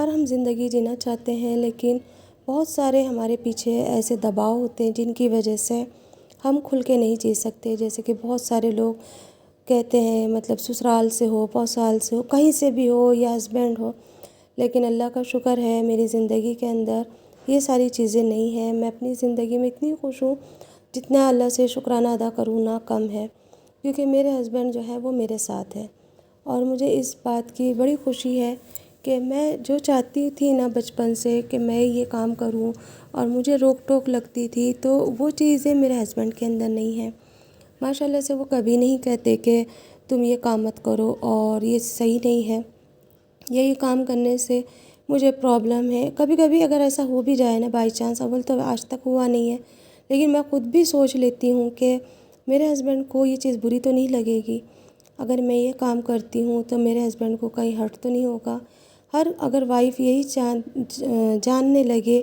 बार हम ज़िंदगी जीना चाहते हैं, लेकिन बहुत सारे हमारे पीछे ऐसे दबाव होते हैं जिनकी वजह से हम खुल के नहीं जी सकते। जैसे कि बहुत सारे लोग कहते हैं, मतलब ससुराल से हो, ससुराल से हो, कहीं से भी हो, या हस्बैंड हो, लेकिन अल्लाह का शुक्र है मेरी ज़िंदगी के अंदर ये सारी चीज़ें नहीं हैं। मैं अपनी ज़िंदगी में इतनी खुश हूँ, जितना अल्लाह से शुक्राना अदा करूँ ना कम है, क्योंकि मेरे हस्बैंड जो है वो मेरे साथ है। और मुझे इस बात की बड़ी खुशी है कि मैं जो चाहती थी ना बचपन से कि मैं ये काम करूं, और मुझे रोक टोक लगती थी, तो वो चीज़ें मेरे हस्बैंड के अंदर नहीं है। माशाल्लाह से वो कभी नहीं कहते कि तुम ये काम मत करो और ये सही नहीं है, ये काम करने से मुझे प्रॉब्लम है। कभी कभी अगर ऐसा हो भी जाए ना बाई चांस, अव्वल तो आज तक हुआ नहीं है, लेकिन मैं खुद भी सोच लेती हूँ कि मेरे हस्बैंड को ये चीज़ बुरी तो नहीं लगेगी, अगर मैं ये काम करती हूँ तो मेरे हस्बैंड को कहीं हर्ट तो नहीं होगा। हर अगर वाइफ़ यही जानने लगे,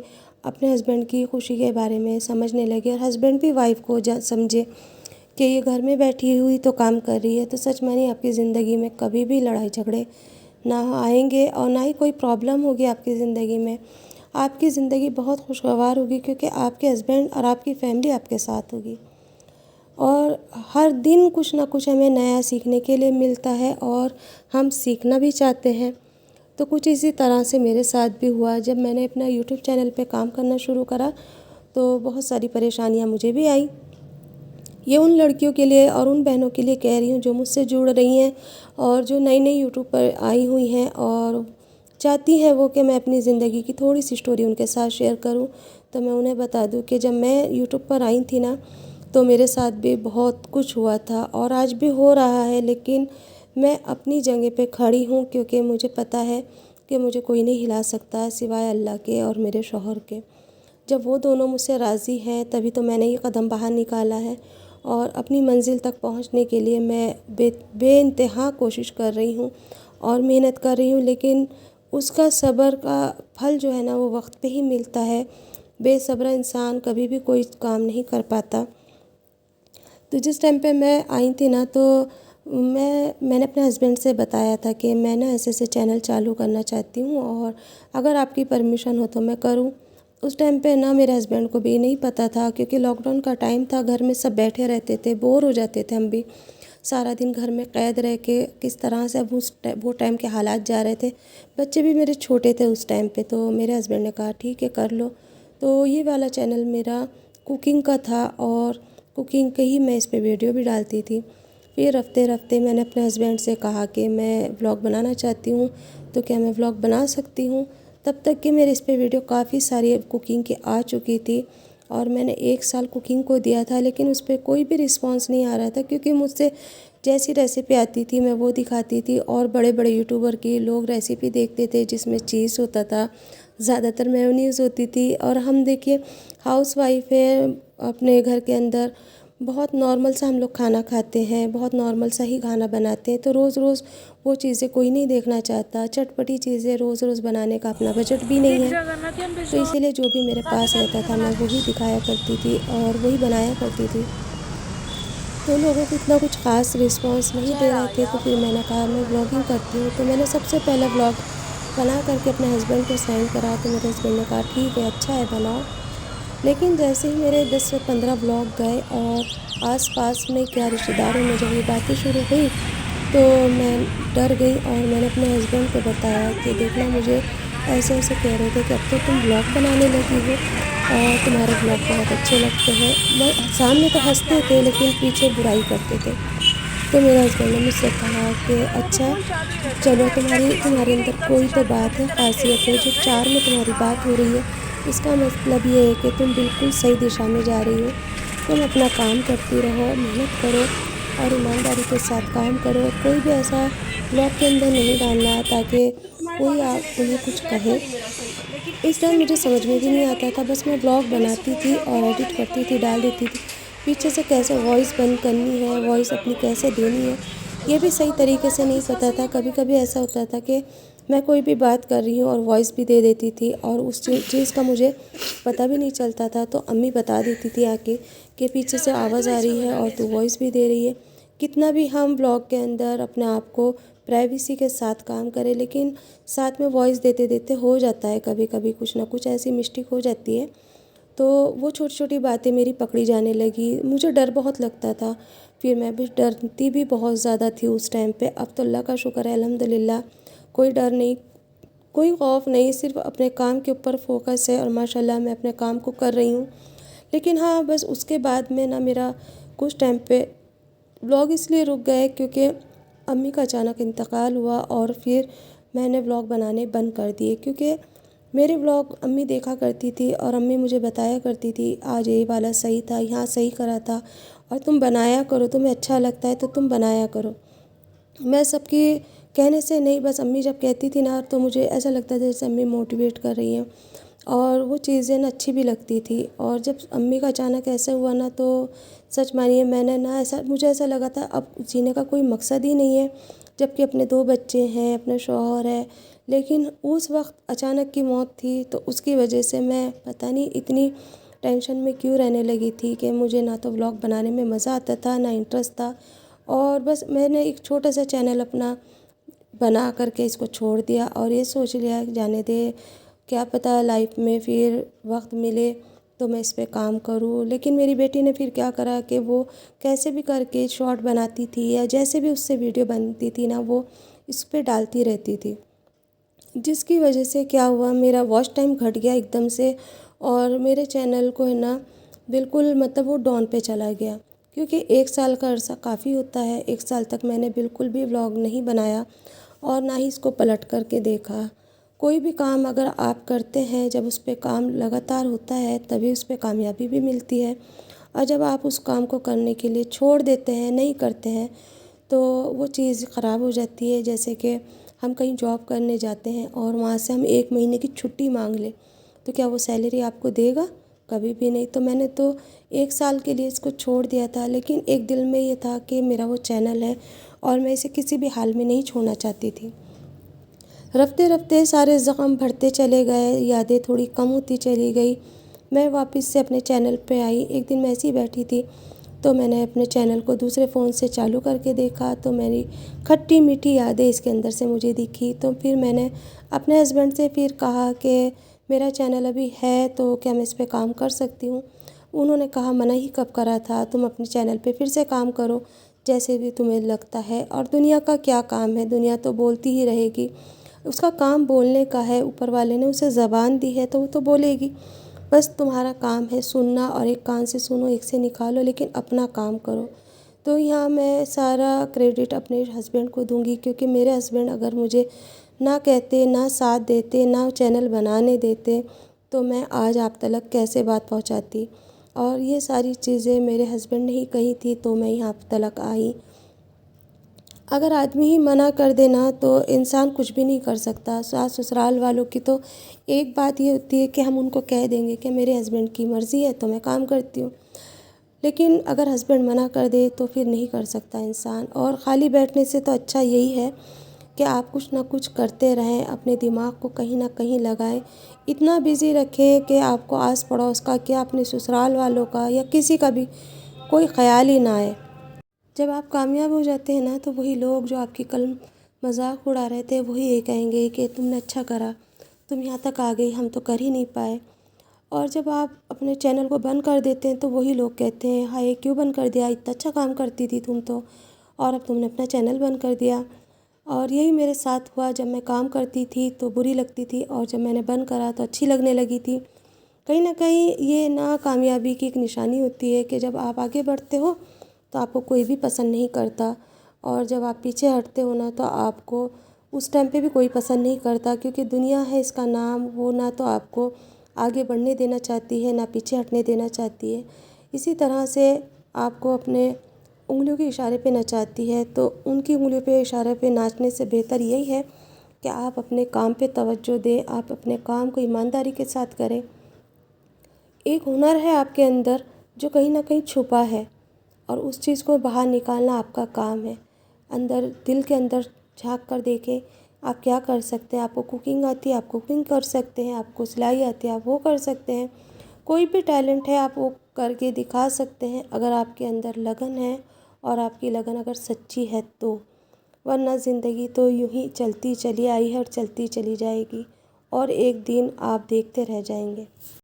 अपने हस्बैंड की खुशी के बारे में समझने लगे, और हस्बैंड भी वाइफ़ को समझे कि ये घर में बैठी हुई तो काम कर रही है, तो सच मानिए आपकी ज़िंदगी में कभी भी लड़ाई झगड़े ना आएंगे, और ना ही कोई प्रॉब्लम होगी आपकी ज़िंदगी में। आपकी ज़िंदगी बहुत खुशगवार होगी, क्योंकि आपके हस्बैंड और आपकी फैमिली आपके साथ होगी। और हर दिन कुछ ना कुछ हमें नया सीखने के लिए मिलता है, और हम सीखना भी चाहते हैं। तो कुछ इसी तरह से मेरे साथ भी हुआ। जब मैंने अपना यूट्यूब चैनल पे काम करना शुरू करा, तो बहुत सारी परेशानियां मुझे भी आई। ये उन लड़कियों के लिए और उन बहनों के लिए कह रही हूँ जो मुझसे जुड़ रही हैं, और जो नई नई यूट्यूब पर आई हुई हैं और चाहती हैं वो कि मैं अपनी ज़िंदगी की थोड़ी सी स्टोरी उनके साथ शेयर करूँ। तो मैं उन्हें बता दूँ कि जब मैं यूट्यूब पर आई थी ना, तो मेरे साथ भी बहुत कुछ हुआ था, और आज भी हो रहा है, लेकिन मैं अपनी जगह पे खड़ी हूँ, क्योंकि मुझे पता है कि मुझे कोई नहीं हिला सकता सिवाय अल्लाह के और मेरे शौहर के। जब वो दोनों मुझसे राज़ी हैं तभी तो मैंने ये कदम बाहर निकाला है, और अपनी मंजिल तक पहुंचने के लिए मैं बेइंतहा कोशिश कर रही हूँ और मेहनत कर रही हूँ। लेकिन उसका सब्र का फल जो है ना वो वक्त पे ही मिलता है। बेसब्रा इंसान कभी भी कोई काम नहीं कर पाता। तो जिस टाइम पे मैं आई थी ना, तो मैंने अपने हस्बैंड से बताया था कि मैं ना ऐसे ऐसे चैनल चालू करना चाहती हूँ, और अगर आपकी परमिशन हो तो मैं करूँ। उस टाइम पे ना मेरे हस्बैंड को भी नहीं पता था, क्योंकि लॉकडाउन का टाइम था, घर में सब बैठे रहते थे, बोर हो जाते थे हम भी, सारा दिन घर में कैद रह के किस तरह से अब वो टाइम के हालात जा रहे थे। बच्चे भी मेरे छोटे थे उस टाइम पे, तो मेरे हस्बैंड ने कहा ठीक है कर लो। तो ये वाला चैनल मेरा कुकिंग का था, और कुकिंग के ही मैं इस पे वीडियो भी डालती थी। फिर रफ्ते रफ्ते मैंने अपने हस्बैंड से कहा कि मैं व्लॉग बनाना चाहती हूँ, तो क्या मैं व्लॉग बना सकती हूँ। तब तक कि मेरे इस पे वीडियो काफ़ी सारी कुकिंग की आ चुकी थी, और मैंने 1 साल कुकिंग को दिया था, लेकिन उस पर कोई भी रिस्पांस नहीं आ रहा था, क्योंकि मुझसे जैसी रेसिपी आती थी मैं वो दिखाती थी, और बड़े बड़े यूट्यूबर की लोग रेसिपी देखते थे जिसमें चीज़ होता था, ज़्यादातर मेयोनीज़ होती थी। और हम देखिए हाउसवाइफ है, अपने घर के अंदर बहुत नॉर्मल सा हम लोग खाना खाते हैं, बहुत नॉर्मल सा ही खाना बनाते हैं, तो रोज़ रोज़ वो चीज़ें कोई नहीं देखना चाहता। चटपटी चीज़ें रोज़ रोज़ बनाने का अपना बजट भी नहीं है, तो इसीलिए जो भी मेरे पास रहता था मैं वही दिखाया करती थी और वही बनाया करती थी। तो लोगों को इतना कुछ ख़ास रिस्पांस नहीं दे रहे थे, तो फिर मैंने कहा मैं व्लॉगिंग करती हूँ। तो मैंने सबसे पहला व्लॉग बना करके अपने हस्बैंड को सेंड करा, तो मेरे हस्बैंड ने कहा ठीक है, अच्छा है, बनाओ। लेकिन जैसे ही मेरे 10 से 15 ब्लॉग गए, और आस-पास में क्या रिश्तेदारों में जब ये बातें शुरू हुई, तो मैं डर गई, और मैंने अपने हस्बैंड को बताया कि देखना मुझे ऐसे ऐसे कह रहे थे कि अब तो तुम ब्लॉग बनाने लगी हो और तुम्हारे ब्लॉग बहुत अच्छे लगते हैं। सामने तो हंसते थे, लेकिन पीछे बुराई करते थे। तो मेरे हस्बैंड ने मुझसे कहा कि अच्छा चलो, तुम्हारे अंदर कोई तो बात है, ख़ासियत है, जो 4 में तुम्हारी बात हो रही है, इसका मतलब ये है कि तुम बिल्कुल सही दिशा में जा रही हो। तुम अपना काम करती रहो, मेहनत करो और ईमानदारी के साथ काम करो। कोई भी ऐसा ब्लॉग के अंदर नहीं डालना ताकि कोई तुम्हें कुछ कहे। इस टाइम मुझे समझ में भी नहीं आता था, बस मैं ब्लॉग बनाती थी और एडिट करती थी, डाल देती थी। पीछे से कैसे वॉइस बंद करनी है, वॉइस अपनी कैसे देनी है, ये भी सही तरीके से नहीं पता था। कभी कभी ऐसा होता था कि मैं कोई भी बात कर रही हूँ और वॉइस भी दे देती थी, और उस चीज़ का मुझे पता भी नहीं चलता था। तो अम्मी बता देती थी आके कि पीछे से आवाज़ आ रही है और तू वॉइस भी दे रही है। कितना भी हम ब्लॉग के अंदर अपने आप को प्राइवेसी के साथ काम करें, लेकिन साथ में वॉइस देते देते हो जाता है कभी कभी कुछ ना कुछ ऐसी मिस्टेक हो जाती है। तो वो छोटी छोटी बातें मेरी पकड़ी जाने लगी, मुझे डर बहुत लगता था, फिर मैं भी डरती भी बहुत ज़्यादा थी उस टाइम पे। अब तो अल्लाह का शुक्र है अल्हम्दुलिल्लाह, कोई डर नहीं, कोई खौफ नहीं, सिर्फ अपने काम के ऊपर फोकस है और माशाल्लाह मैं अपने काम को कर रही हूँ। लेकिन हाँ, बस उसके बाद में ना मेरा कुछ टाइम पे व्लॉग इसलिए रुक गए क्योंकि अम्मी का अचानक इंतकाल हुआ और फिर मैंने व्लॉग बनाने बंद कर दिए, क्योंकि मेरे व्लॉग अम्मी देखा करती थी और अम्मी मुझे बताया करती थी, आज ये वाला सही था, यहाँ सही करा था, और तुम बनाया करो, तुम्हें अच्छा लगता है तो तुम बनाया करो। मैं सबके कहने से नहीं, बस अम्मी जब कहती थी ना तो मुझे ऐसा लगता था जैसे अम्मी मोटिवेट कर रही हैं, और वो चीज़ें ना अच्छी भी लगती थी। और जब अम्मी का अचानक ऐसा हुआ ना, तो सच मानिए मैंने ना मुझे ऐसा लगा था अब जीने का कोई मकसद ही नहीं है, जबकि अपने 2 बच्चे हैं, अपने शौहर है। लेकिन उस वक्त अचानक की मौत थी, तो उसकी वजह से मैं पता नहीं इतनी टेंशन में क्यों रहने लगी थी कि मुझे ना तो व्लॉग बनाने में मज़ा आता था ना इंटरेस्ट था। और बस मैंने एक छोटा सा चैनल अपना बना करके इसको छोड़ दिया और ये सोच लिया कि जाने दे, क्या पता लाइफ में फिर वक्त मिले तो मैं इस पे काम करूँ। लेकिन मेरी बेटी ने फिर क्या करा कि वो कैसे भी करके शॉर्ट बनाती थी या जैसे भी उससे वीडियो बनती थी ना, वो इस पे डालती रहती थी, जिसकी वजह से क्या हुआ, मेरा वॉच टाइम घट गया एकदम से, और मेरे चैनल को है ना बिल्कुल मतलब वो डाउन पे चला गया। क्योंकि 1 साल का अरसा काफ़ी होता है, 1 साल तक मैंने बिल्कुल भी व्लॉग नहीं बनाया और ना ही इसको पलट करके देखा। कोई भी काम अगर आप करते हैं, जब उस पे काम लगातार होता है तभी उस पे कामयाबी भी मिलती है, और जब आप उस काम को करने के लिए छोड़ देते हैं, नहीं करते हैं, तो वो चीज़ ख़राब हो जाती है। जैसे कि हम कहीं जॉब करने जाते हैं और वहाँ से हम 1 महीने की छुट्टी मांग लें, तो क्या वो सैलरी आपको देगा? कभी भी नहीं। तो मैंने तो 1 साल के लिए इसको छोड़ दिया था, लेकिन एक दिल में ये था कि मेरा वो चैनल है और मैं इसे किसी भी हाल में नहीं छोड़ना चाहती थी। रफ्ते रफ्ते सारे ज़ख्म भरते चले गए, यादें थोड़ी कम होती चली गई। मैं वापस से अपने चैनल पे आई। एक दिन मैं ऐसी ही बैठी थी, तो मैंने अपने चैनल को दूसरे फ़ोन से चालू करके देखा, तो मेरी खट्टी मीठी यादें इसके अंदर से मुझे दिखी। तो फिर मैंने अपने हस्बैंड से फिर कहा कि मेरा चैनल अभी है तो क्या मैं इस पे काम कर सकती हूँ? उन्होंने कहा, मना ही कब करा था, तुम अपने चैनल पे फिर से काम करो, जैसे भी तुम्हें लगता है। और दुनिया का क्या काम है, दुनिया तो बोलती ही रहेगी, उसका काम बोलने का है, ऊपर वाले ने उसे ज़बान दी है तो वो तो बोलेगी। बस तुम्हारा काम है सुनना, और एक कान से सुनो एक से निकालो, लेकिन अपना काम करो। तो यहाँ मैं सारा क्रेडिट अपने हस्बैंड को दूंगी, क्योंकि मेरे हस्बैंड अगर मुझे ना कहते, ना साथ देते, ना चैनल बनाने देते, तो मैं आज आप तक कैसे बात पहुँचाती। और ये सारी चीज़ें मेरे हस्बैंड ने ही कही थी, तो मैं यहाँ तक आई। अगर आदमी ही मना कर देना तो इंसान कुछ भी नहीं कर सकता। सास ससुराल वालों की तो एक बात ये होती है कि हम उनको कह देंगे कि मेरे हस्बैंड की मर्ज़ी है तो मैं काम करती हूँ, लेकिन अगर हस्बैंड मना कर दे तो फिर नहीं कर सकता इंसान। और ख़ाली बैठने से तो अच्छा यही है कि आप कुछ ना कुछ करते रहें, अपने दिमाग को कहीं ना कहीं लगाएं, इतना बिज़ी रखें कि आपको आस पड़ोस का क्या, अपने ससुराल वालों का या किसी का भी कोई ख़्याल ही ना आए। जब आप कामयाब हो जाते हैं ना, तो वही लोग जो आपकी कल मजाक उड़ा रहे थे वही ये कहेंगे कि तुमने अच्छा करा, तुम यहाँ तक आ गई, हम तो कर ही नहीं पाए। और जब आप अपने चैनल को बंद कर देते हैं तो वही लोग कहते हैं, हाय क्यों बंद कर दिया, इतना अच्छा काम करती थी तुम तो, और अब तुमने अपना चैनल बंद कर दिया। और यही मेरे साथ हुआ, जब मैं काम करती थी तो बुरी लगती थी और जब मैंने बंद करा तो अच्छी लगने लगी थी। कहीं ना कहीं ये नाकामयाबी की एक निशानी होती है कि जब आप आगे बढ़ते हो तो आपको कोई भी पसंद नहीं करता, और जब आप पीछे हटते हो ना तो आपको उस टाइम पे भी कोई पसंद नहीं करता, क्योंकि दुनिया है इसका नाम, वो ना तो आपको आगे बढ़ने देना चाहती है ना पीछे हटने देना चाहती है। इसी तरह से आपको अपने उंगलियों के इशारे पे नचाती है, तो उनकी उंगलियों पे इशारे पे नाचने से बेहतर यही है कि आप अपने काम पे तवज्जो दें, आप अपने काम को ईमानदारी के साथ करें। एक हुनर है आपके अंदर जो कहीं ना कहीं छुपा है, और उस चीज़ को बाहर निकालना आपका काम है। अंदर दिल के अंदर झांक कर देखें, आप क्या कर सकते हैं। आपको कुकिंग आती है, आप कुकिंग कर सकते हैं, आपको सिलाई आती है, आप वो कर सकते हैं। कोई भी टैलेंट है आप वो करके दिखा सकते हैं, अगर आपके अंदर लगन है और आपकी लगन अगर सच्ची है तो। वरना ज़िंदगी तो यूं ही चलती चली आई है और चलती चली जाएगी और एक दिन आप देखते रह जाएंगे।